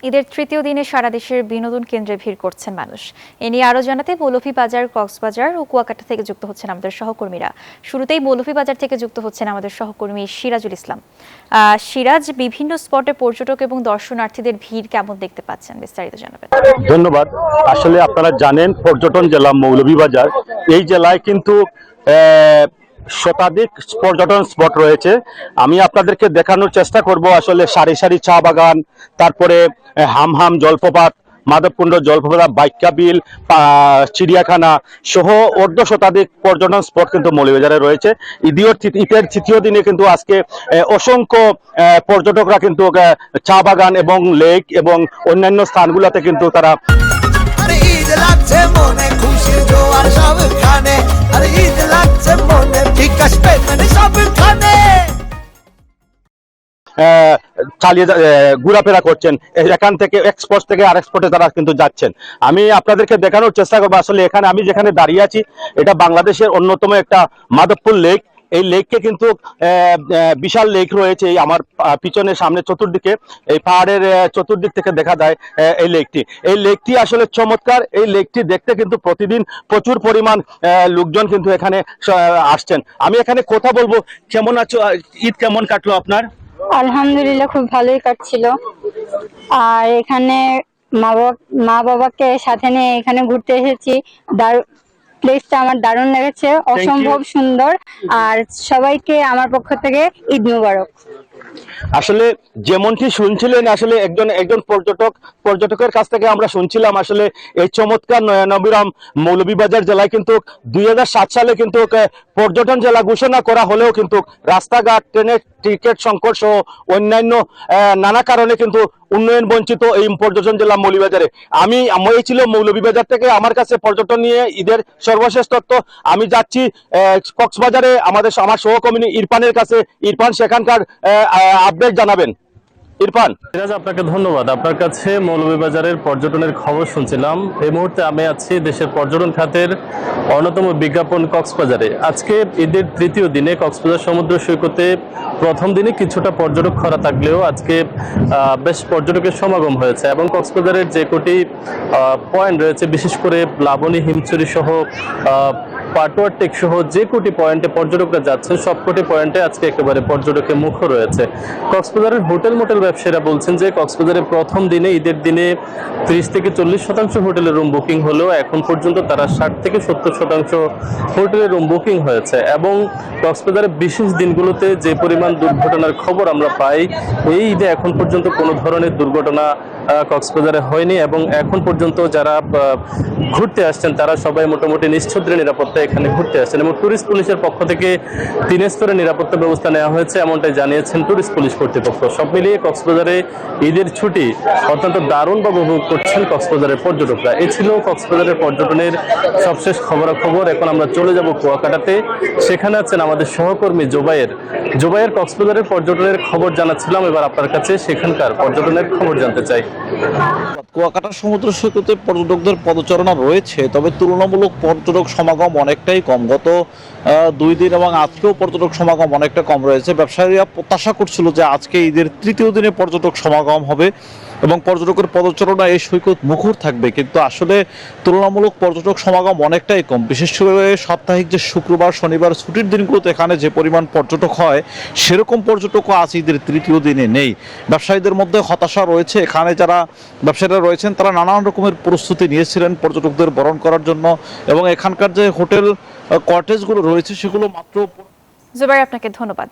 ঈদের তৃতীয় দিনে সারা দেশের বিনোদন কেন্দ্রে ভিড় করছেন মানুষ। এ নিয়ে আরো জানাতে মৌলভীবাজার, কক্সবাজার ও কুয়াকাটা থেকে যুক্ত হচ্ছেন আমাদের সহকর্মীরা। শুরুতেই মৌলভীবাজার থেকে যুক্ত হচ্ছেন আমাদের সহকর্মী সিরাজুল ইসলাম। সিরাজ, বিভিন্ন স্পটে পর্যটক এবং দর্শনার্থীদের ভিড় কেমন দেখতে পাচ্ছেন, বিস্তারিত জানাবেন। ধন্যবাদ। আসলে আপনারা জানেন, পর্যটন জেলা মৌলভীবাজার, এই জেলায় কিন্তু শতাধিক পর্যটন স্পট রয়েছে। আমি আপনাদেরকে দেখানোর চেষ্টা করব আসলে সারি সারি চা বাগান, তারপরে হামহাম জলপ্রপাত, মাধবকুণ্ড জলপ্রপাত, বাইক্কা বিল, চিড়িয়াখানা সহ অর্ধ শতাধিক পর্যটন স্পট কিন্তু মৌলভীবাজারে রয়েছে। ঈদের তৃতীয় দিনে কিন্তু আজকে অসংখ্য পর্যটকরা কিন্তু চা বাগান এবং লেক এবং অন্যান্য স্থানগুলোতে কিন্তু তারা চালিয়ে ঘোরাফেরা করছেন। এখান থেকে এক স্পট থেকে আরেক স্পটে তারা কিন্তু যাচ্ছেন। আমি আপনাদেরকে দেখানোর চেষ্টা করবো। আসলে এখানে আমি যেখানে দাঁড়িয়ে আছি, এটা বাংলাদেশের অন্যতম একটা মাধবপুর লেক। এই লেককে কিন্তু বিশাল লেক রয়েছে এই আমার পিছনে, সামনে চতুর্দিকে, এই পাহাড়ের চতুর্দিক থেকে দেখা যায় এই লেকটি আসলে চমৎকার। এই লেকটি দেখতে কিন্তু প্রতিদিন প্রচুর পরিমাণ লোকজন কিন্তু এখানে আসছেন। আমি এখানে কথা বলবো। কেমন আছো? ঈদ কেমন কাটলো আপনার? আলহামদুলিল্লাহ, খুব ভালোই কাটছিল। আর এখানে মা বাবাকে সাথে নিয়ে এখানে ঘুরতে এসেছি। প্লেসটা আমার দারুণ লেগেছে, অসম্ভব সুন্দর। আর সবাইকে আমার পক্ষ থেকে ঈদ মুবারক। আসলে যেমনটি শুনছিলেন, আসলে একজন পর্যটকের কাছ থেকে আমরা শুনছিলাম, আসলে এই চমৎকার নয়নাভিরাম মৌলভীবাজার জেলায় কিন্তু 2007 সালে কিন্তু পর্যটন জেলা ঘোষণা করা হলেও কিন্তু রাস্তাঘাট, ট্রেনের টিকিট সংকট সহ অন্যান্য নানা কারণে কিন্তু উন্নয়ন বঞ্চিত এই পর্যটন জেলা মৌলভীবাজারে। আমি ছিল মৌলভীবাজার থেকে। আমার কাছে পর্যটন নিয়ে ঈদের সর্বশেষ তথ্য। আমি যাচ্ছি কক্সবাজারে আমার সহকর্মী ইরফানের কাছে। ইরফান সেখানকার আপডেট জানাবেন। ইরফান। সিরাজ, আপনাকে ধন্যবাদ। আপনার কাছে মৌলভীবাজারের পর্যটনের খবর শুনছিলাম। এই মুহূর্তে আমি আছি দেশের পর্যটন খাতের অন্যতম বিজ্ঞাপন কক্সবাজারে। আজকে ঈদের তৃতীয় দিনে কক্সবাজার সমুদ্র সৈকতে প্রথম দিনে কিছুটা পর্যটক খরা থাকলেও আজকে বেশ পর্যটকের সমাগম হয়েছে এবং কক্সবাজারের যে কটি পয়েন্ট রয়েছে, বিশেষ করে লাবণী, হিমছড়ি সহ পাটোয়ার টেক সহ যে কোটি পয়েন্টে পর্যটকরা যাচ্ছেন, সবকটি পয়েন্টে আজকে একেবারে পর্যটকের মুখর রয়েছে। কক্সবাজারের হোটেল মোটেল ব্যবসায়ীরা বলছেন যে কক্সবাজারে প্রথম দিনে, ঈদের দিনে 30 থেকে 40% হোটেলের রুম বুকিং হলেও এখন পর্যন্ত তারা 60 থেকে 70% হোটেলের রুম বুকিং হয়েছে। এবং কক্সবাজারের বিশেষ দিনগুলোতে যে পরিমাণ দুর্ঘটনার খবর আমরা পাই, এই ঈদে এখন পর্যন্ত কোনো ধরনের দুর্ঘটনা কক্সবাজারে হয়নি এবং এখন পর্যন্ত যারা ঘুরতে আসছেন তারা সবাই মোটামুটি নিশ্চিন্তে নিরাপত্তা এখানে ঘুরতে আসছেন। এবং টুরিস্ট পুলিশের পক্ষ থেকে 3 স্তরের নিরাপত্তা ব্যবস্থা নেওয়া হয়েছে, এমনটাই জানিয়েছেন টুরিস্ট পুলিশ কর্তৃপক্ষ। সব মিলিয়ে কক্সবাজারে ঈদের ছুটি অত্যন্ত দারুণভাবে উপভোগ করছেন কক্সবাজারের পর্যটকরা। এই ছিল কক্সবাজারের পর্যটনের সবশেষ খবরাখবর। এখন আমরা চলে যাব কুয়াকাটাতে। সেখানে আছেন আমাদের সহকর্মী জোবাইর। কক্সবাজারের পর্যটনের খবর জানাচ্ছিলাম, এবার আপনার কাছে সেখানকার পর্যটনের খবর জানতে চাই। কুয়াকাটা সমুদ্র সৈকতে পর্যটকদের পদচারণা রয়েছে, তবে তুলনামূলক পর্যটক সমাগম অনেকটাই কম। গত 2 দিন এবং আজকেও পর্যটক সমাগম অনেকটা কম রয়েছে। ব্যবসায়ীরা প্রত্যাশা করছিল যে আজকে ঈদের তৃতীয় দিনে পর্যটক সমাগম হবে এবং পর্যটকের পদচারণা এই সৈকত মুখর থাকবে, কিন্তু আসলে তুলনামূলক পর্যটক সমাগম অনেকটাই কম। বিশেষ করে সাপ্তাহিক যে শুক্রবার, শনিবার ছুটির দিনগুলোতে এখানে যে পরিমাণ পর্যটক হয়, সেরকম পর্যটকও আজ ঈদের তৃতীয় দিনে নেই। ব্যবসায়ীদের মধ্যে হতাশা রয়েছে। এখানে যারা ব্যবসায়ীরা রয়েছেন তারা নানান রকমের প্রস্তুতি নিয়েছিলেন পর্যটকদের বরণ করার জন্য, এবং এখানকার যে হোটেল কটেজগুলো রয়েছে সেগুলো মাত্র। জুবাইর, আপনাকে ধন্যবাদ।